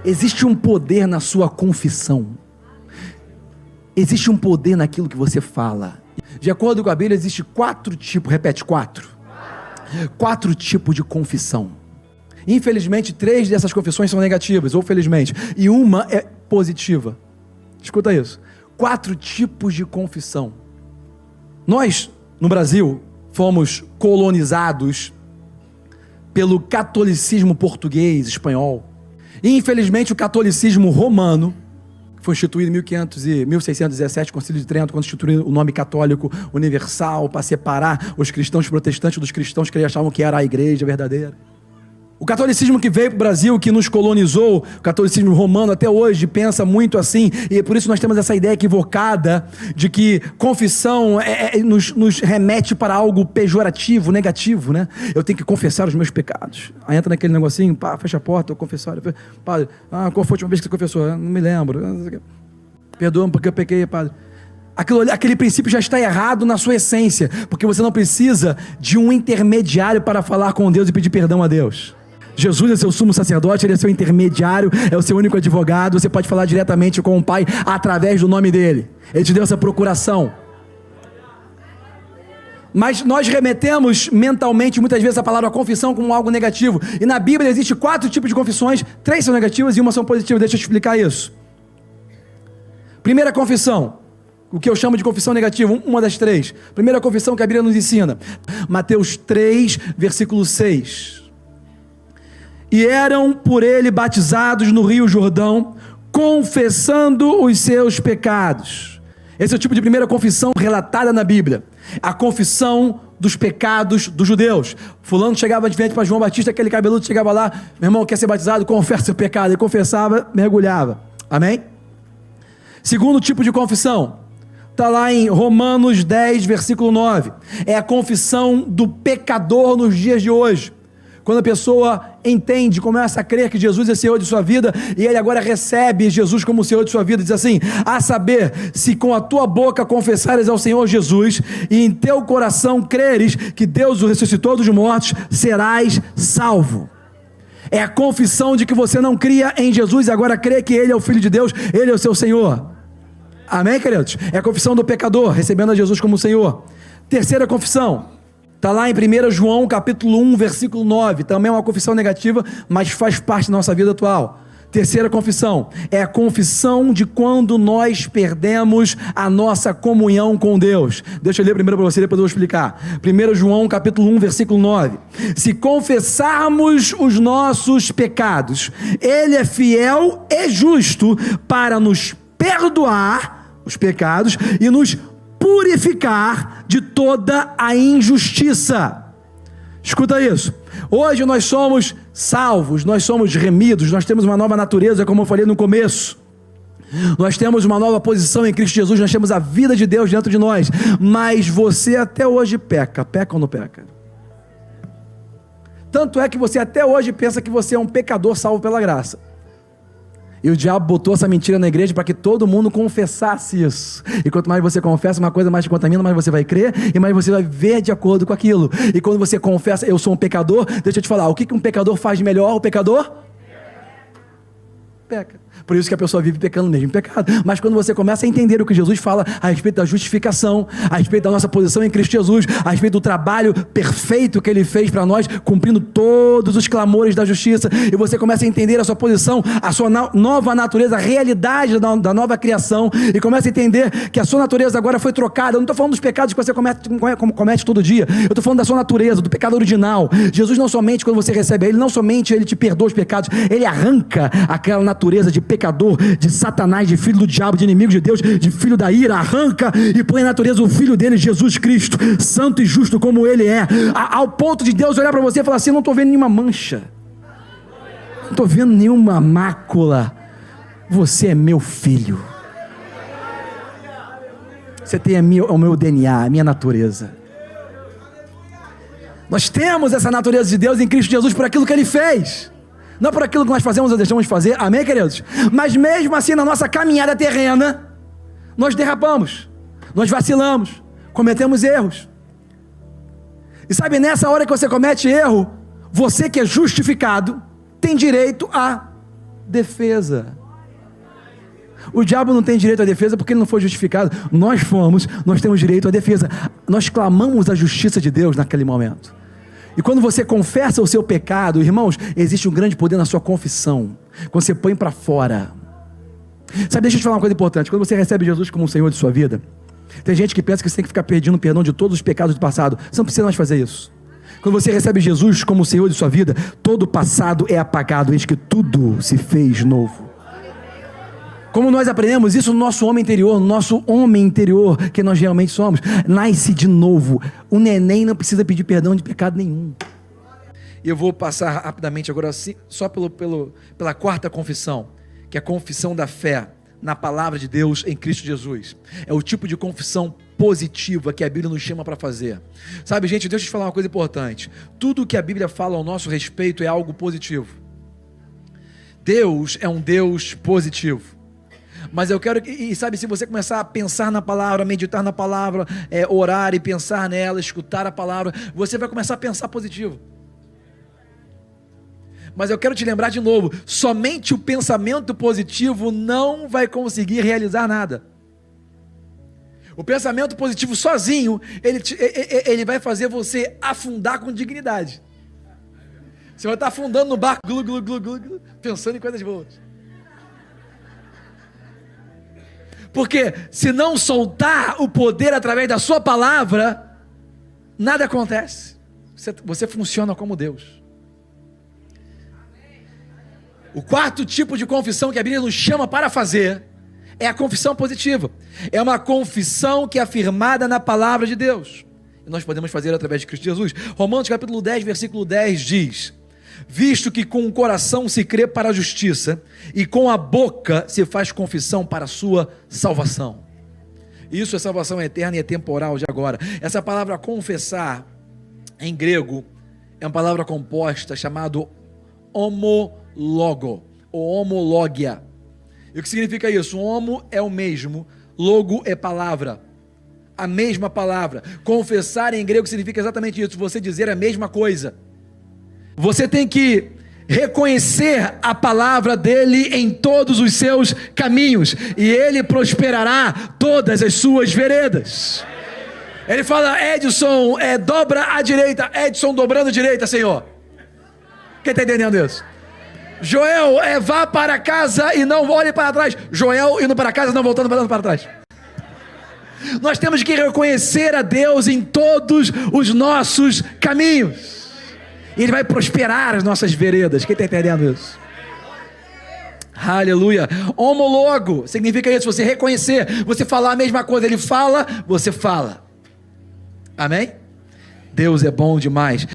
Existe um poder na sua confissão. Existe um poder naquilo que você fala. De acordo com a Bíblia, existe 4 tipos, repete, 4 tipos de confissão. Infelizmente, 3 dessas confissões são negativas, ou felizmente, e uma é positiva. Escuta isso. 4 tipos de confissão. Nós, no Brasil, fomos colonizados pelo catolicismo português, espanhol. E, infelizmente, o catolicismo romano, que foi instituído em 1617, Concílio de Trento, quando instituiu o nome católico universal para separar os cristãos protestantes dos cristãos que eles achavam que era a igreja verdadeira. O catolicismo que veio para o Brasil, que nos colonizou, o catolicismo romano até hoje pensa muito assim, e por isso nós temos essa ideia equivocada de que confissão nos remete para algo pejorativo, negativo, né? Eu tenho que confessar os meus pecados. Aí entra naquele negocinho, pá, fecha a porta, eu confessar. Padre, qual foi a última vez que você confessou? Não me lembro. Perdoa-me porque eu pequei, padre. Aquele princípio já está errado na sua essência, porque você não precisa de um intermediário para falar com Deus e pedir perdão a Deus. Jesus é seu sumo sacerdote, ele é seu intermediário, é o seu único advogado, você pode falar diretamente com o Pai através do nome dele. Ele te deu essa procuração. Mas nós remetemos mentalmente muitas vezes a palavra confissão como algo negativo. E na Bíblia existe 4 tipos de confissões, 3 são negativas e uma são positivas. Deixa eu te explicar isso. Primeira confissão, o que eu chamo de confissão negativa, uma das 3. Primeira confissão que a Bíblia nos ensina. Mateus 3, versículo 6. E eram por ele batizados no Rio Jordão, confessando os seus pecados. Esse é o tipo de primeira confissão relatada na Bíblia. A confissão dos pecados dos judeus. Fulano chegava de frente para João Batista, aquele cabeludo chegava lá, meu irmão, quer ser batizado? Confessa seu pecado. Ele confessava, mergulhava. Amém? Segundo tipo de confissão, está lá em Romanos 10, versículo 9. É a confissão do pecador nos dias de hoje. Quando a pessoa entende, começa a crer que Jesus é Senhor de sua vida, e ele agora recebe Jesus como Senhor de sua vida, diz assim: a saber, se com a tua boca confessares ao Senhor Jesus, e em teu coração creres que Deus o ressuscitou dos mortos, serás salvo. É a confissão de que você não cria em Jesus, e agora crê que Ele é o Filho de Deus, Ele é o seu Senhor. Amém, queridos? É a confissão do pecador, recebendo a Jesus como Senhor. Terceira confissão, está lá em 1 João capítulo 1, versículo 9, também é uma confissão negativa, mas faz parte da nossa vida atual. Terceira confissão, é a confissão de quando nós perdemos a nossa comunhão com Deus. Deixa eu ler primeiro para você, depois eu vou explicar. 1 João capítulo 1, versículo 9. Se confessarmos os nossos pecados, Ele é fiel e justo para nos perdoar os pecados e nos purificar de toda a injustiça. Escuta isso. Hoje nós somos salvos, nós somos remidos, nós temos uma nova natureza, como eu falei no começo. Nós temos uma nova posição em Cristo Jesus, nós temos a vida de Deus dentro de nós. Mas você até hoje peca ou não peca? Tanto é que você até hoje pensa que você é um pecador salvo pela graça. E o diabo botou essa mentira na igreja para que todo mundo confessasse isso. E quanto mais você confessa, uma coisa mais te contamina, mais você vai crer e mais você vai viver de acordo com aquilo. E quando você confessa, eu sou um pecador, deixa eu te falar, o que um pecador faz de melhor? O pecador peca. Por isso que a pessoa vive pecando mesmo em pecado. Mas quando você começa a entender o que Jesus fala a respeito da justificação, a respeito da nossa posição em Cristo Jesus, a respeito do trabalho perfeito que Ele fez para nós, cumprindo todos os clamores da justiça, e você começa a entender a sua posição, a sua nova natureza, a realidade da nova criação, e começa a entender que a sua natureza agora foi trocada. Eu não estou falando dos pecados que você comete todo dia, eu estou falando da sua natureza, do pecado original. Jesus não somente, quando você recebe Ele, não somente Ele te perdoa os pecados, Ele arranca aquela natureza de pecador, de Satanás, de filho do diabo, de inimigo de Deus, de filho da ira, arranca e põe na natureza o filho dele, Jesus Cristo, santo e justo como Ele é, ao ponto de Deus olhar para você e falar assim: eu não estou vendo nenhuma mancha, não estou vendo nenhuma mácula, você é meu filho, você tem o meu DNA, a minha natureza. Nós temos essa natureza de Deus em Cristo Jesus por aquilo que Ele fez, não por aquilo que nós fazemos ou deixamos de fazer, amém, queridos? Mas mesmo assim, na nossa caminhada terrena, nós derrapamos, nós vacilamos, cometemos erros. E sabe, nessa hora que você comete erro, você que é justificado, tem direito a defesa. O diabo não tem direito à defesa porque ele não foi justificado. Nós temos direito à defesa. Nós clamamos a justiça de Deus naquele momento. E quando você confessa o seu pecado, irmãos, existe um grande poder na sua confissão. Quando você põe para fora. Sabe, deixa eu te falar uma coisa importante. Quando você recebe Jesus como o Senhor de sua vida, tem gente que pensa que você tem que ficar pedindo perdão de todos os pecados do passado. Você não precisa mais fazer isso. Quando você recebe Jesus como o Senhor de sua vida, todo o passado é apagado, eis que tudo se fez novo. Como nós aprendemos isso no nosso homem interior, que nós realmente somos, nasce de novo. O neném não precisa pedir perdão de pecado nenhum. E eu vou passar rapidamente agora só pela quarta confissão, que é a confissão da fé na palavra de Deus em Cristo Jesus. É o tipo de confissão positiva que a Bíblia nos chama para fazer. Sabe, gente, deixa eu te falar uma coisa importante. Tudo que a Bíblia fala ao nosso respeito é algo positivo. Deus é um Deus positivo. Mas eu quero que, sabe, se você começar a pensar na palavra, meditar na palavra, orar e pensar nela, escutar a palavra, você vai começar a pensar positivo. Mas eu quero te lembrar de novo, somente o pensamento positivo não vai conseguir realizar nada. O pensamento positivo sozinho, ele vai fazer você afundar com dignidade. Você vai estar afundando no barco, glu, glu, glu, glu, pensando em coisas boas. Porque se não soltar o poder através da sua palavra, nada acontece. Você funciona como Deus. O quarto tipo de confissão que a Bíblia nos chama para fazer é a confissão positiva. É uma confissão que é afirmada na palavra de Deus. E nós podemos fazer através de Cristo Jesus. Romanos capítulo 10, versículo 10 diz: visto que com o coração se crê para a justiça e com a boca se faz confissão para a sua salvação. Isso é salvação eterna e é temporal de agora. Essa palavra confessar, em grego, é uma palavra composta chamada homologo, ou homologia. E o que significa isso? Homo é o mesmo, logo é palavra, a mesma palavra. Confessar em grego significa exatamente isso, você dizer a mesma coisa. Você tem que reconhecer a palavra dele em todos os seus caminhos, e ele prosperará todas as suas veredas. Ele fala: Edson, dobra a direita. Edson dobrando a direita, Senhor. Quem está entendendo isso? Joel, vá para casa e não olhe para trás. Joel indo para casa, não voltando para trás. Nós temos que reconhecer a Deus em todos os nossos caminhos. E Ele vai prosperar as nossas veredas. Quem está entendendo isso? Aleluia. Homologo significa isso, você reconhecer, você falar a mesma coisa. Ele fala, você fala. Amém? Deus é bom demais.